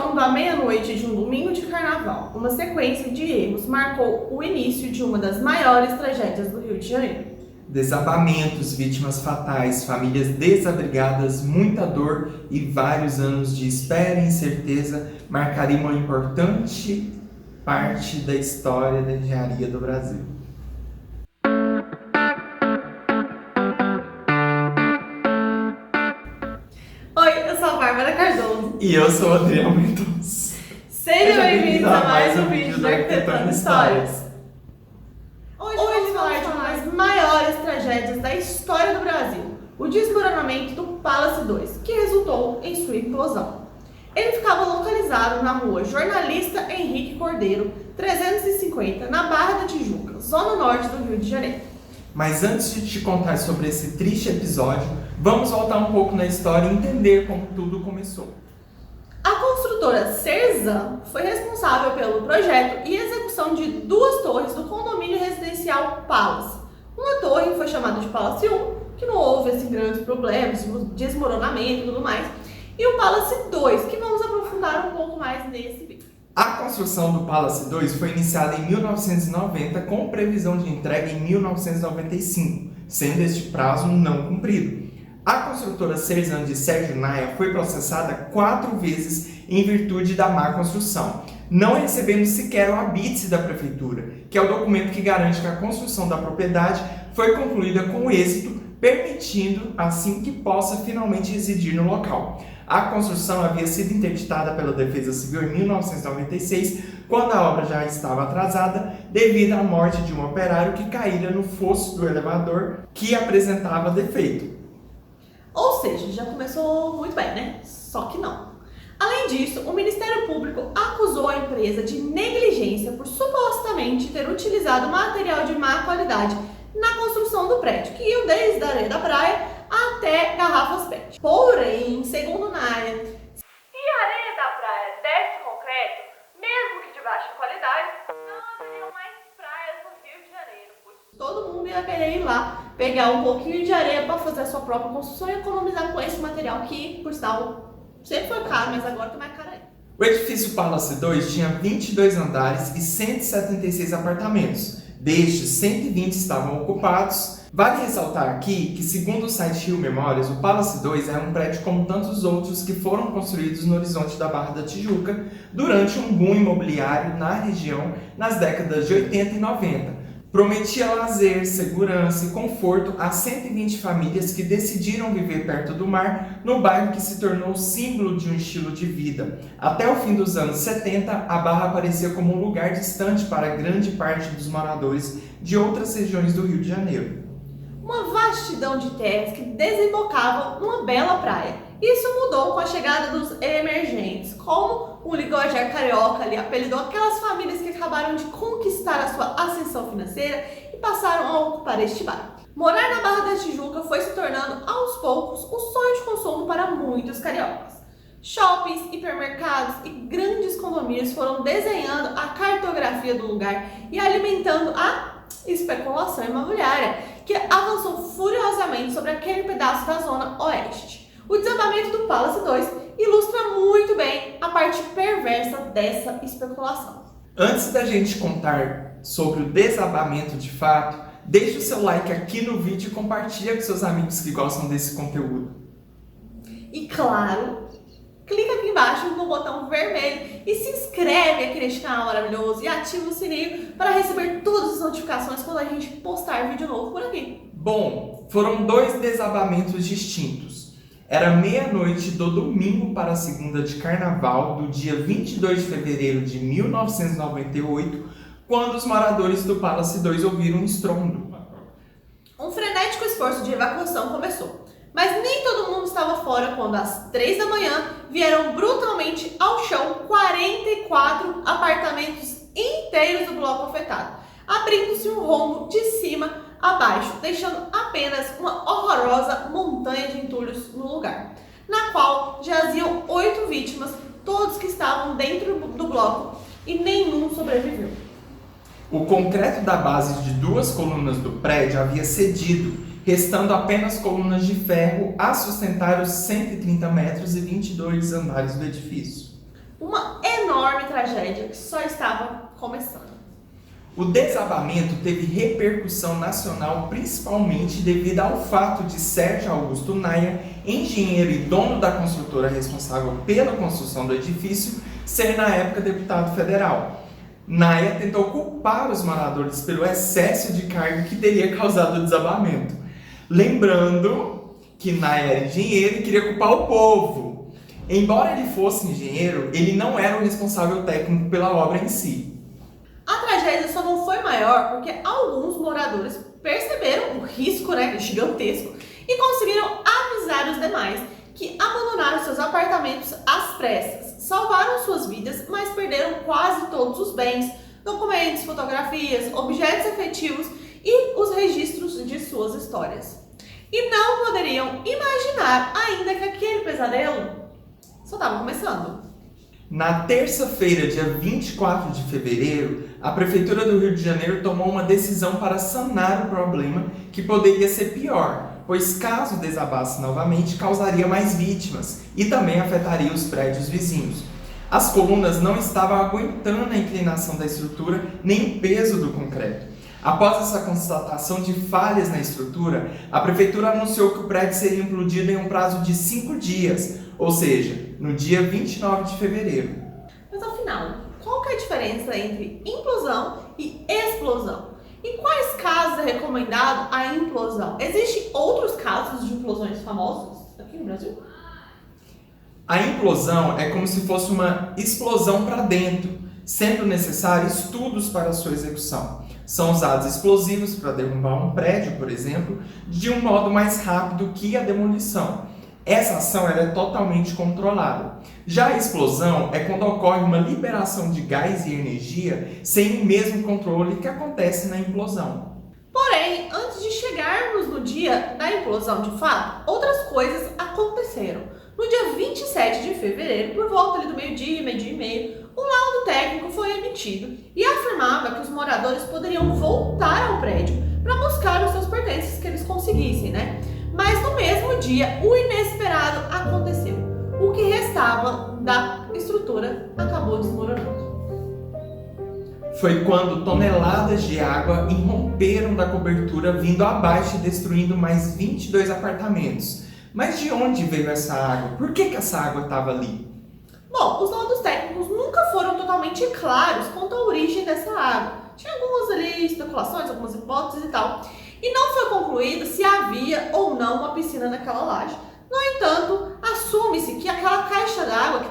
torno da meia-noite de um domingo de carnaval, uma sequência de erros marcou o início de uma das maiores tragédias do Rio de Janeiro. Desabamentos, vítimas fatais, famílias desabrigadas, muita dor e vários anos de espera e incerteza marcariam uma importante parte da história da engenharia do Brasil. Oi, eu sou a Bárbara Cardoso. E eu sou o Adriano Mendonça. Sejam bem-vindos a mais um vídeo do Arquitetando Histórias. Hoje vamos falar de uma das maiores tragédias da história do Brasil, o desmoronamento do Palace 2, que resultou em sua implosão. Ele ficava localizado na rua Jornalista Henrique Cordeiro, 350, na Barra da Tijuca, zona norte do Rio de Janeiro. Mas antes de te contar sobre esse triste episódio, vamos voltar um pouco na história e entender como tudo começou. A construtora Cerzan foi responsável pelo projeto e execução de duas torres do condomínio residencial Palace. Uma torre foi chamada de Palace 1, que não houve grandes problemas, desmoronamento e tudo mais, e o Palace 2, que vamos aprofundar um pouco mais nesse vídeo. A construção do Palace 2 foi iniciada em 1990 com previsão de entrega em 1995, sendo este prazo não cumprido. A construtora Cerzan de Sérgio Naia foi processada 4 vezes em virtude da má construção, não recebendo sequer o habite da prefeitura, que é o documento que garante que a construção da propriedade foi concluída com êxito, permitindo assim que possa finalmente residir no local. A construção havia sido interditada pela Defesa Civil em 1996, quando a obra já estava atrasada devido à morte de um operário que caíra no fosso do elevador que apresentava defeito. Ou seja, já começou muito bem, né? Só que não. Além disso, o Ministério Público acusou a empresa de negligência por supostamente ter utilizado material de má qualidade na construção do prédio, que ia desde a areia da praia até garrafas PET. Porém, segundo Naia, se a areia da praia desse concreto, mesmo que de baixa qualidade, não haveriam mais praias no Rio de Janeiro, pois todo mundo ia querer ir lá pegar um pouquinho de areia para fazer a sua própria construção e economizar com esse material que, por sinal, sempre foi caro, mas agora tá mais caro ainda. O edifício Palace 2 tinha 22 andares e 176 apartamentos. Destes, 120 estavam ocupados. Vale ressaltar aqui que, segundo o site Rio Memórias, o Palace 2 é um prédio como tantos outros que foram construídos no horizonte da Barra da Tijuca durante um boom imobiliário na região nas décadas de 80 e 90. Prometia lazer, segurança e conforto a 120 famílias que decidiram viver perto do mar no bairro que se tornou símbolo de um estilo de vida. Até o fim dos anos 70, a Barra aparecia como um lugar distante para grande parte dos moradores de outras regiões do Rio de Janeiro. Uma vastidão de terras que desembocavam numa bela praia. Isso mudou com a chegada dos emergentes, como o linguajar carioca ali apelidou aquelas famílias que acabaram de conquistar a sua ascensão financeira e passaram a ocupar este bairro. Morar na Barra da Tijuca foi se tornando aos poucos um sonho de consumo para muitos cariocas. Shoppings, hipermercados e grandes condomínios foram desenhando a cartografia do lugar e alimentando a especulação imobiliária, que avançou furiosamente sobre aquele pedaço da zona oeste. O desabamento do Palace 2 ilustra muito bem a parte perversa dessa especulação. Antes da gente contar sobre o desabamento de fato, deixe o seu like aqui no vídeo e compartilha com seus amigos que gostam desse conteúdo. E claro, clica aqui embaixo no botão vermelho e se inscreve aqui neste canal maravilhoso e ativa o sininho para receber todas as notificações quando a gente postar vídeo novo por aqui. Bom, foram 2 desabamentos distintos. Era meia-noite do domingo para a segunda de carnaval do dia 22 de fevereiro de 1998, quando os moradores do Palace 2 ouviram um estrondo. Um frenético esforço de evacuação começou, mas nem todo mundo estava fora quando às 3 da manhã vieram brutalmente ao chão 44 apartamentos inteiros do bloco afetado, abrindo-se um rombo de cima a baixo, deixando apenas uma horrorosa montanha de entulhos no lugar, na qual jaziam 8 vítimas, todos que estavam dentro do bloco e nenhum sobreviveu. O concreto da base de 2 colunas do prédio havia cedido, restando apenas colunas de ferro a sustentar os 130 metros e 22 andares do edifício. Uma enorme tragédia que só estava começando. O desabamento teve repercussão nacional principalmente devido ao fato de Sérgio Augusto Naia, engenheiro e dono da construtora responsável pela construção do edifício, ser na época deputado federal. Naia tentou culpar os moradores pelo excesso de carga que teria causado o desabamento. Lembrando que Naia era engenheiro e queria culpar o povo. Embora ele fosse engenheiro, ele não era o responsável técnico pela obra em si. A tragédia só não foi maior porque alguns moradores perceberam o risco, gigantesco, e conseguiram avisar os demais, que abandonaram seus apartamentos às pressas, salvaram suas vidas, mas perderam quase todos os bens, documentos, fotografias, objetos efetivos e os registros de suas histórias. E não poderiam imaginar ainda que aquele pesadelo só estava começando. Na terça-feira, dia 24 de fevereiro, a Prefeitura do Rio de Janeiro tomou uma decisão para sanar o problema, que poderia ser pior, pois caso desabasse novamente, causaria mais vítimas e também afetaria os prédios vizinhos. As colunas não estavam aguentando a inclinação da estrutura nem o peso do concreto. Após essa constatação de falhas na estrutura, a Prefeitura anunciou que o prédio seria implodido em um prazo de 5 dias, ou seja, no dia 29 de fevereiro. Mas afinal, qual que é a diferença entre implosão e explosão? Em quais casos é recomendado a implosão? Existem outros casos de implosões famosos aqui no Brasil? A implosão é como se fosse uma explosão para dentro, sendo necessário estudos para sua execução. São usados explosivos para derrubar um prédio, por exemplo, de um modo mais rápido que a demolição. Essa ação ela é totalmente controlada. Já a explosão é quando ocorre uma liberação de gás e energia sem o mesmo controle que acontece na implosão. Porém, antes de chegarmos no dia da implosão de fato, outras coisas aconteceram. No dia 27 de fevereiro, por volta ali do meio-dia e meio, um laudo técnico foi emitido e afirmava que os moradores poderiam voltar ao prédio para buscar os seus pertences que eles conseguissem, Mas no mesmo dia, o inesperado aconteceu. O que restava da estrutura acabou desmoronando. Foi quando toneladas de água irromperam da cobertura, vindo abaixo e destruindo mais 22 apartamentos. Mas de onde veio essa água? Por que essa água estava ali? Bom, os laudos técnicos nunca foram totalmente claros quanto à origem dessa água. Tinha algumas ali especulações, algumas hipóteses e tal. E não foi concluído se havia ou não uma piscina naquela laje. No entanto, assume-se que aquela caixa d'água que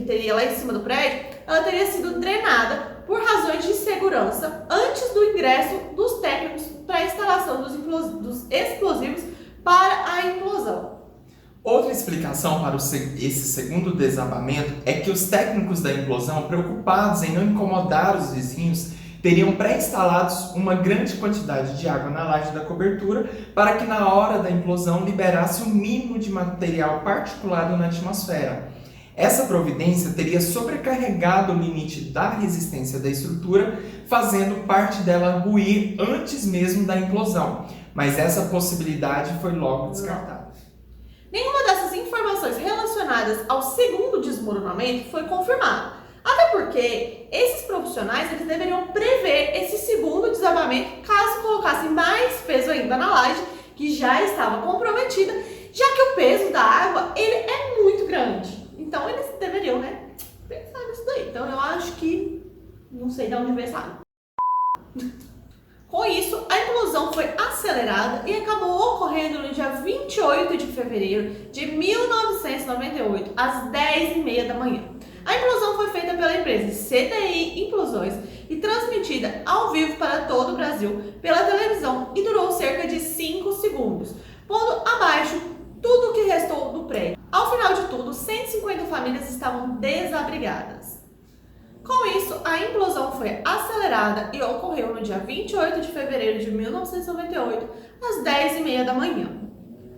teria lá em cima do prédio, ela teria sido drenada por razões de segurança antes do ingresso dos técnicos para a instalação dos explosivos para a implosão. Outra explicação para esse segundo desabamento é que os técnicos da implosão, preocupados em não incomodar os vizinhos, teriam pré-instalados uma grande quantidade de água na laje da cobertura para que na hora da implosão liberasse o mínimo de material particulado na atmosfera. Essa providência teria sobrecarregado o limite da resistência da estrutura, fazendo parte dela ruir antes mesmo da implosão, mas essa possibilidade foi logo descartada. Nenhuma dessas informações relacionadas ao segundo desmoronamento foi confirmada. Até porque esses profissionais eles deveriam prever esse segundo desabamento caso colocassem mais peso ainda na laje, que já estava comprometida, já que o peso da água ele é muito grande. Então eles deveriam, pensar nisso daí. Então eu acho que não sei de onde veio essa água. Com isso, a implosão foi acelerada e acabou ocorrendo no dia 28 de fevereiro de 1998, às 10h30 da manhã. A implosão foi feita pela empresa CDI Implosões e transmitida ao vivo para todo o Brasil pela televisão e durou cerca de 5 segundos, pondo abaixo tudo o que restou do prédio. Ao final de tudo, 150 famílias estavam desabrigadas. Com isso, a implosão foi acelerada e ocorreu no dia 28 de fevereiro de 1998, às 10h30 da manhã.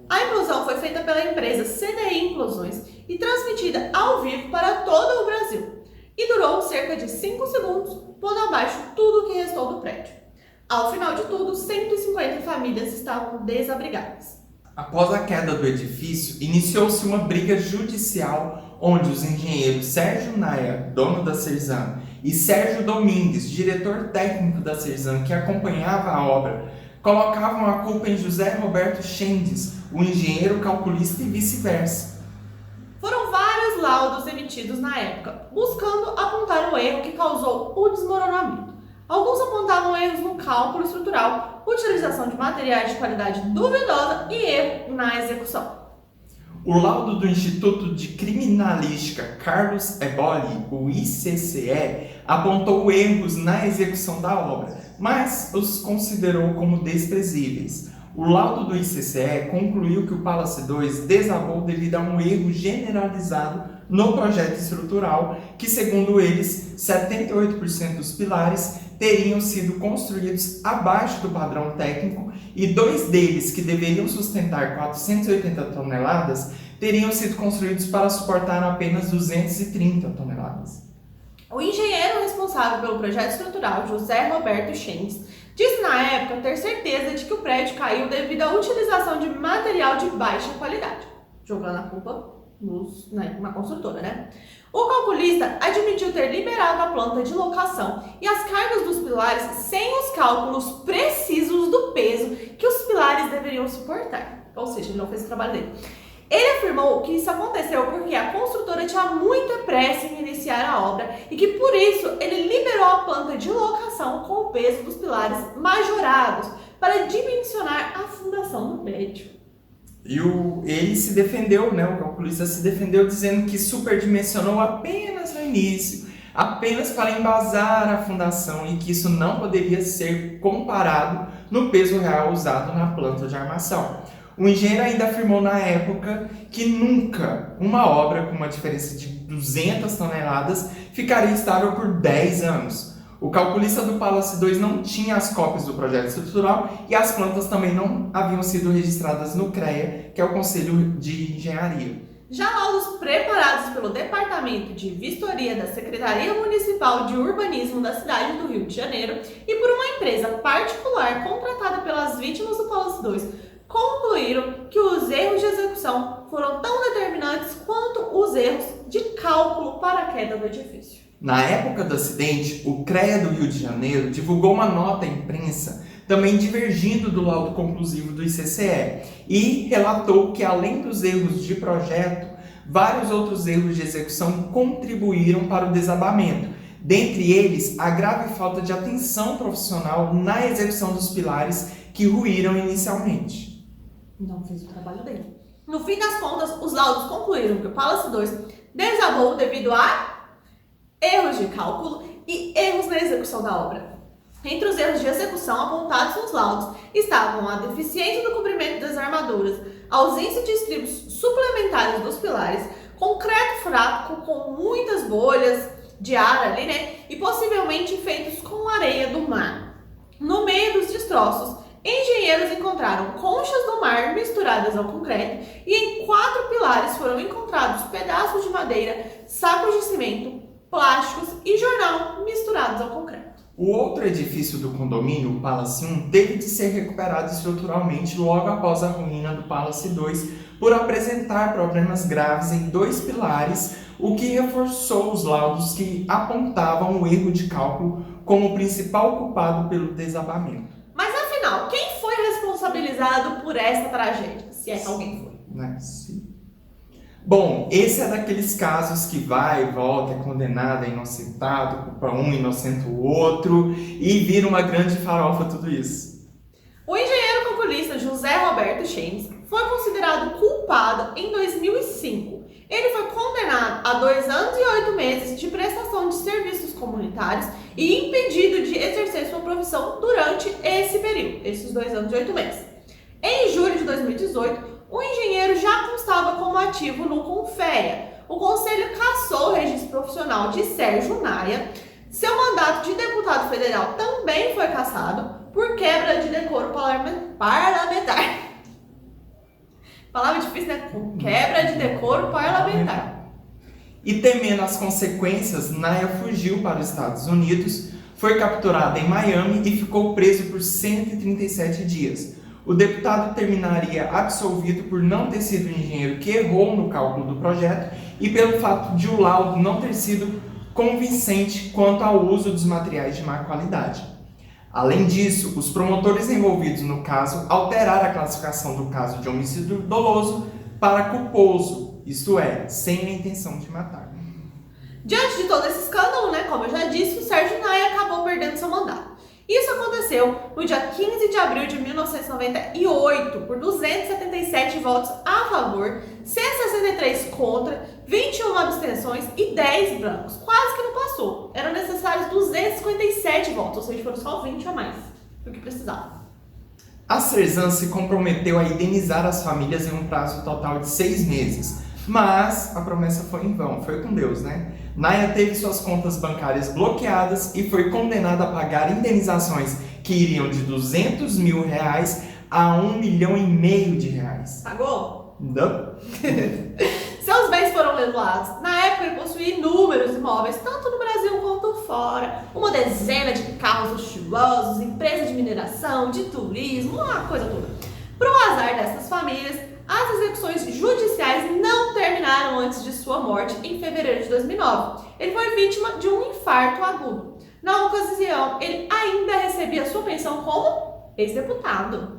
A implosão foi feita pela empresa CDI Implosões e transmitida ao vivo para todo o Brasil e durou cerca de 5 segundos, pondo abaixo tudo o que restou do prédio. Ao final de tudo, 150 famílias estavam desabrigadas. Após a queda do edifício, iniciou-se uma briga judicial onde os engenheiros Sérgio Naia, dono da Cerzan, e Sérgio Domingues, diretor técnico da Cerzan, que acompanhava a obra, colocavam a culpa em José Roberto Chendes, o engenheiro calculista e vice-versa. Foram vários laudos emitidos na época, buscando apontar o erro que causou o desmoronamento. Alguns apontavam erros no cálculo estrutural, utilização de materiais de qualidade duvidosa e erro na execução. O laudo do Instituto de Criminalística Carlos Eboli, o ICCE, apontou erros na execução da obra, mas os considerou como desprezíveis. O laudo do ICCE concluiu que o Palace 2 desabou devido a um erro generalizado no projeto estrutural, que, segundo eles, 78% dos pilares teriam sido construídos abaixo do padrão técnico e 2 deles, que deveriam sustentar 480 toneladas, teriam sido construídos para suportar apenas 230 toneladas. O engenheiro responsável pelo projeto estrutural, José Roberto Chendes, disse na época ter certeza de que o prédio caiu devido à utilização de material de baixa qualidade, jogando a culpa na construtora, né? O calculista admitiu ter liberado a planta de locação e as cargas dos pilares sem os cálculos precisos do peso que os pilares deveriam suportar. Ou seja, ele não fez o trabalho dele. Ele afirmou que isso aconteceu porque a construtora tinha muita pressa em iniciar a obra e que por isso ele liberou a planta de locação com o peso dos pilares majorados para dimensionar a fundação do prédio. E ele se defendeu, o calculista se defendeu dizendo que superdimensionou apenas no início, apenas para embasar a fundação e que isso não poderia ser comparado no peso real usado na planta de armação. O engenheiro ainda afirmou na época que nunca uma obra com uma diferença de 200 toneladas ficaria estável por 10 anos. O calculista do Palace 2 não tinha as cópias do projeto estrutural e as plantas também não haviam sido registradas no CREA, que é o Conselho de Engenharia. Já laudos preparados pelo Departamento de Vistoria da Secretaria Municipal de Urbanismo da cidade do Rio de Janeiro e por uma empresa particular contratada pelas vítimas do Palace 2 concluíram que os erros de execução foram tão determinantes quanto os erros de cálculo para a queda do edifício. Na época do acidente, o CREA do Rio de Janeiro divulgou uma nota à imprensa, também divergindo do laudo conclusivo do ICCE, e relatou que, além dos erros de projeto, vários outros erros de execução contribuíram para o desabamento. Dentre eles, a grave falta de atenção profissional na execução dos pilares que ruíram inicialmente. Não fez o trabalho dele. No fim das contas, os laudos concluíram que o Palace 2 desabou devido a erros de cálculo e erros na execução da obra. Entre os erros de execução apontados nos laudos estavam a deficiência no cobrimento das armaduras, a ausência de estribos suplementares dos pilares, concreto fraco com muitas bolhas de ar ali, e possivelmente feitos com areia do mar. No meio dos destroços, engenheiros encontraram conchas do mar misturadas ao concreto e em 4 pilares foram encontrados pedaços de madeira, sacos de cimento, plásticos e jornal misturados ao concreto. O outro edifício do condomínio, o Palace 1, teve de ser recuperado estruturalmente logo após a ruína do Palace 2 por apresentar problemas graves em 2 pilares, o que reforçou os laudos que apontavam o erro de cálculo como o principal culpado pelo desabamento. Mas afinal, quem foi responsabilizado por essa tragédia? Se é que alguém foi. Sim. Bom, esse é daqueles casos que vai e volta, é condenado, é inocentado, culpa um, inocenta o outro, e vira uma grande farofa tudo isso. O engenheiro calculista José Roberto Chendes foi considerado culpado em 2005. Ele foi condenado a 2 anos e 8 meses de prestação de serviços comunitários e impedido de exercer sua profissão durante esse período, esses 2 anos e 8 meses. Em julho de 2018, o engenheiro já constava como ativo no CONFEA. O Conselho cassou o registro profissional de Sérgio Naia. Seu mandato de deputado federal também foi cassado por quebra de decoro parlamentar. Palavra difícil, né? Quebra de decoro parlamentar. E temendo as consequências, Naia fugiu para os Estados Unidos, foi capturado em Miami e ficou preso por 137 dias. O deputado terminaria absolvido por não ter sido o engenheiro que errou no cálculo do projeto e pelo fato de o laudo não ter sido convincente quanto ao uso dos materiais de má qualidade. Além disso, os promotores envolvidos no caso alteraram a classificação do caso de homicídio doloso para culposo, isto é, sem a intenção de matar. Diante de todo esse escândalo, como eu já disse, o Sérgio Naia acabou perdendo seu mandato. Isso aconteceu no dia 15 de abril de 1998, por 277 votos a favor, 163 contra, 21 abstenções e 10 brancos. Quase que não passou. Eram necessários 257 votos, ou seja, foram só 20 a mais do que precisava. A Cerzan se comprometeu a indenizar as famílias em um prazo total de 6 meses, mas a promessa foi em vão, foi com Deus, né? Naia teve suas contas bancárias bloqueadas e foi condenada a pagar indenizações que iriam de R$200 mil a R$1,5 milhão. Pagou? Não. Seus bens foram leiloados. Na época ele possuía inúmeros imóveis, tanto no Brasil quanto fora. Uma dezena de carros luxuosos, empresas de mineração, de turismo, uma coisa toda. Para o azar dessas famílias, as execuções judiciais não terminaram antes de sua morte em fevereiro de 2009. Ele foi vítima de um infarto agudo. Na ocasião, ele ainda recebia sua pensão como ex-deputado.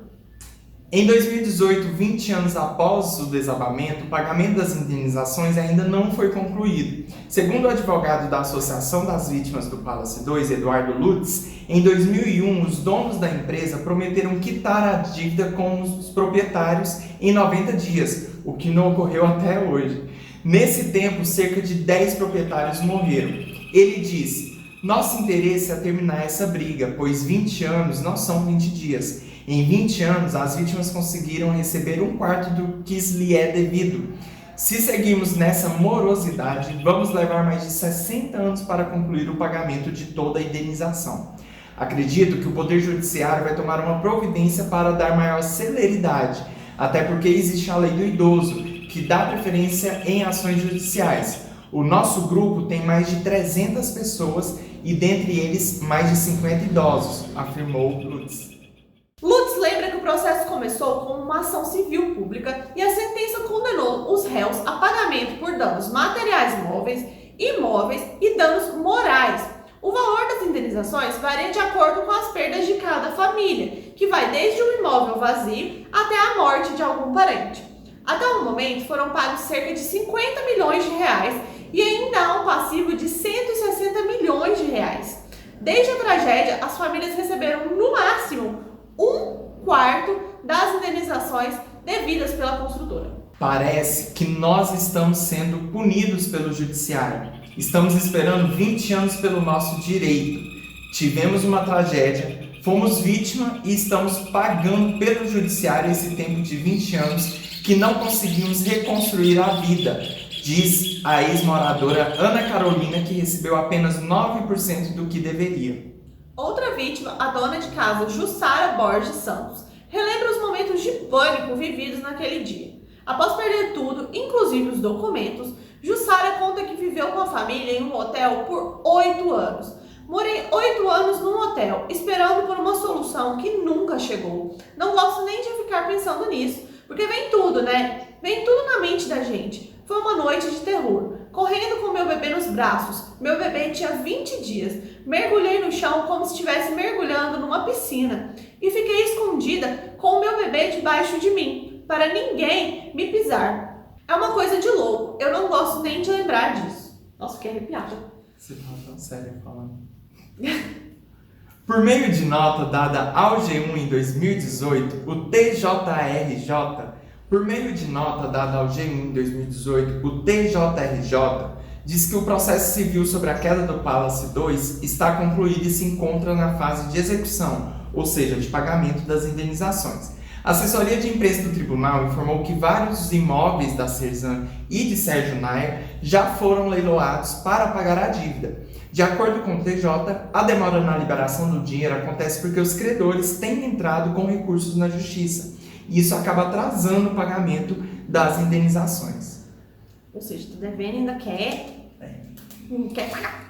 Em 2018, 20 anos após o desabamento, o pagamento das indenizações ainda não foi concluído. Segundo o advogado da Associação das Vítimas do Palace 2, Eduardo Lutz, em 2001, os donos da empresa prometeram quitar a dívida com os proprietários em 90 dias, o que não ocorreu até hoje. Nesse tempo, cerca de 10 proprietários morreram. Ele disse: "Nosso interesse é terminar essa briga, pois 20 anos não são 20 dias. Em 20 anos, as vítimas conseguiram receber um quarto do que lhe é devido. Se seguirmos nessa morosidade, vamos levar mais de 60 anos para concluir o pagamento de toda a indenização. Acredito que o Poder Judiciário vai tomar uma providência para dar maior celeridade, até porque existe a lei do idoso, que dá preferência em ações judiciais. O nosso grupo tem mais de 300 pessoas e dentre eles mais de 50 idosos", afirmou Lutz. Lutz lembra que o processo começou com uma ação civil pública e a sentença condenou os réus a pagamento por danos materiais móveis, imóveis e danos morais. O valor das indenizações varia de acordo com as perdas de cada família, que vai desde um imóvel vazio até a morte de algum parente. Até o momento foram pagos cerca de 50 milhões de reais e ainda há um passivo de 160 milhões de reais. Desde a tragédia, as famílias receberam no máximo um quarto das indenizações devidas pela construtora. Parece que nós estamos sendo punidos pelo judiciário. Estamos esperando 20 anos pelo nosso direito. Tivemos uma tragédia, fomos vítima e estamos pagando pelo judiciário esse tempo de 20 anos que não conseguimos reconstruir a vida, diz a ex-moradora Ana Carolina, que recebeu apenas 9% do que deveria. Outra vítima, a dona de casa Jussara Borges Santos, relembra os momentos de pânico vividos naquele dia. Após perder tudo, inclusive os documentos, Jussara conta que viveu com a família em um hotel por 8 anos. Morei 8 anos num hotel, esperando por uma solução que nunca chegou. Não gosto nem de ficar pensando nisso, porque vem tudo, né? Vem tudo na mente da gente. Foi uma noite de terror. Correndo com meu bebê nos braços. Meu bebê tinha 20 dias. Mergulhei no chão como se estivesse mergulhando numa piscina. E fiquei escondida com o meu bebê debaixo de mim, para ninguém me pisar. É uma coisa de louco. Eu não gosto nem de lembrar disso. Nossa, fiquei arrepiada. Você tá tão sério falando. Por meio de nota dada ao G1 em 2018, o TJRJ diz que o processo civil sobre a queda do Palace 2 está concluído e se encontra na fase de execução, ou seja, de pagamento das indenizações. A assessoria de imprensa do tribunal informou que vários imóveis da Cerzan e de Sérgio Naia já foram leiloados para pagar a dívida. De acordo com o TJ, a demora na liberação do dinheiro acontece porque os credores têm entrado com recursos na justiça. E isso acaba atrasando o pagamento das indenizações. Ou seja, tá devendo e ainda quer pagar.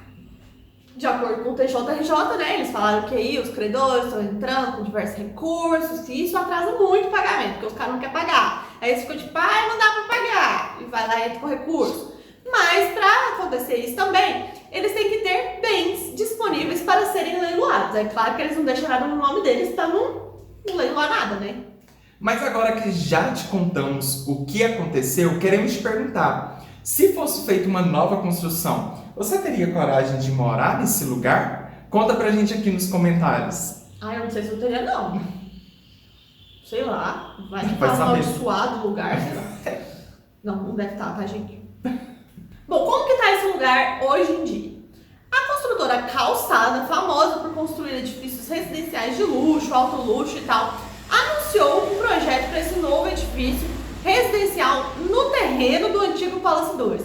De acordo com o TJRJ, né, eles falaram que aí os credores estão entrando com diversos recursos e isso atrasa muito o pagamento, porque os caras não querem pagar. Aí eles ficam tipo, não dá pra pagar. E vai lá e entra com recurso. Mas para acontecer isso também, eles têm que ter bens disponíveis para serem leiloados. É claro que eles não deixam nada no nome deles para não leiloar nada, né? Mas agora que já te contamos o que aconteceu, queremos te perguntar: se fosse feita uma nova construção, você teria coragem de morar nesse lugar? Conta pra gente aqui nos comentários. Eu não sei se eu teria, não. Sei lá, vai Vai ficar saber. amaldiçoado o lugar, sei lá. Não deve estar, tá, gente? Bom, como que tá esse lugar hoje em dia? A construtora Calçada, famosa por construir edifícios residenciais de luxo, alto luxo e tal, anunciou um projeto para esse novo edifício residencial no terreno do antigo Palace 2.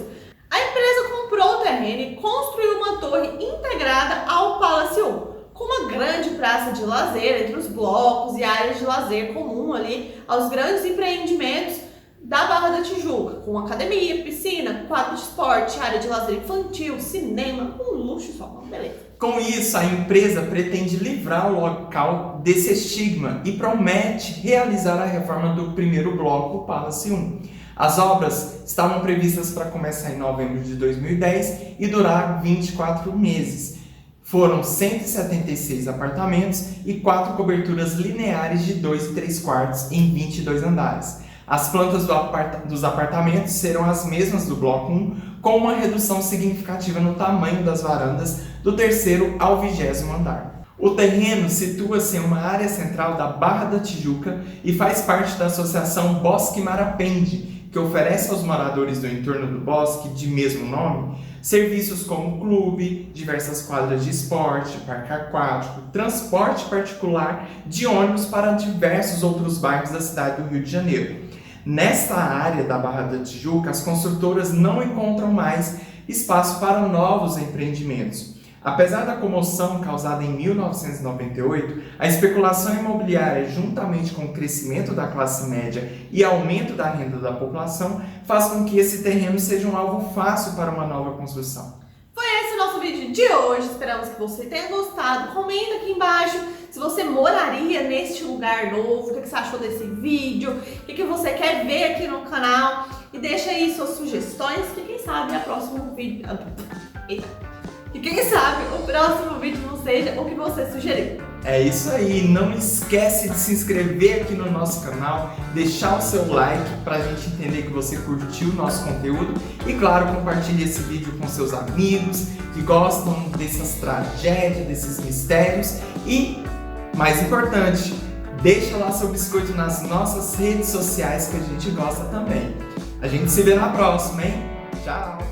A empresa comprou o terreno e construiu uma torre integrada ao Palace 1, com uma grande praça de lazer entre os blocos e áreas de lazer comum ali aos grandes empreendimentos da Barra da Tijuca, com academia, piscina, quadro de esporte, área de lazer infantil, cinema, um luxo só, beleza. Com isso, a empresa pretende livrar o local desse estigma e promete realizar a reforma do primeiro bloco, Palace 1. As obras estavam previstas para começar em novembro de 2010 e durar 24 meses. Foram 176 apartamentos e 4 coberturas lineares de 2 e 3 quartos em 22 andares. As plantas dos apartamentos serão as mesmas do bloco 1, com uma redução significativa no tamanho das varandas do 3º ao 20º andar. O terreno situa-se em uma área central da Barra da Tijuca e faz parte da associação Bosque Marapende, que oferece aos moradores do entorno do bosque, de mesmo nome, serviços como clube, diversas quadras de esporte, parque aquático, transporte particular de ônibus para diversos outros bairros da cidade do Rio de Janeiro. Nesta área da Barra da Tijuca, as construtoras não encontram mais espaço para novos empreendimentos. Apesar da comoção causada em 1998, a especulação imobiliária, juntamente com o crescimento da classe média e aumento da renda da população, faz com que esse terreno seja um alvo fácil para uma nova construção. Foi esse o nosso vídeo de hoje, esperamos que você tenha gostado. Comenta aqui embaixo se você moraria neste lugar novo, o que você achou desse vídeo, o que você quer ver aqui no canal, e deixa aí suas sugestões, que quem sabe o próximo vídeo não seja o que você sugeriu. É isso aí, não esquece de se inscrever aqui no nosso canal, deixar o seu like pra gente entender que você curtiu o nosso conteúdo e, claro, compartilhe esse vídeo com seus amigos que gostam dessas tragédias, desses mistérios e, mais importante, deixa lá seu biscoito nas nossas redes sociais que a gente gosta também. A gente se vê na próxima, hein? Tchau!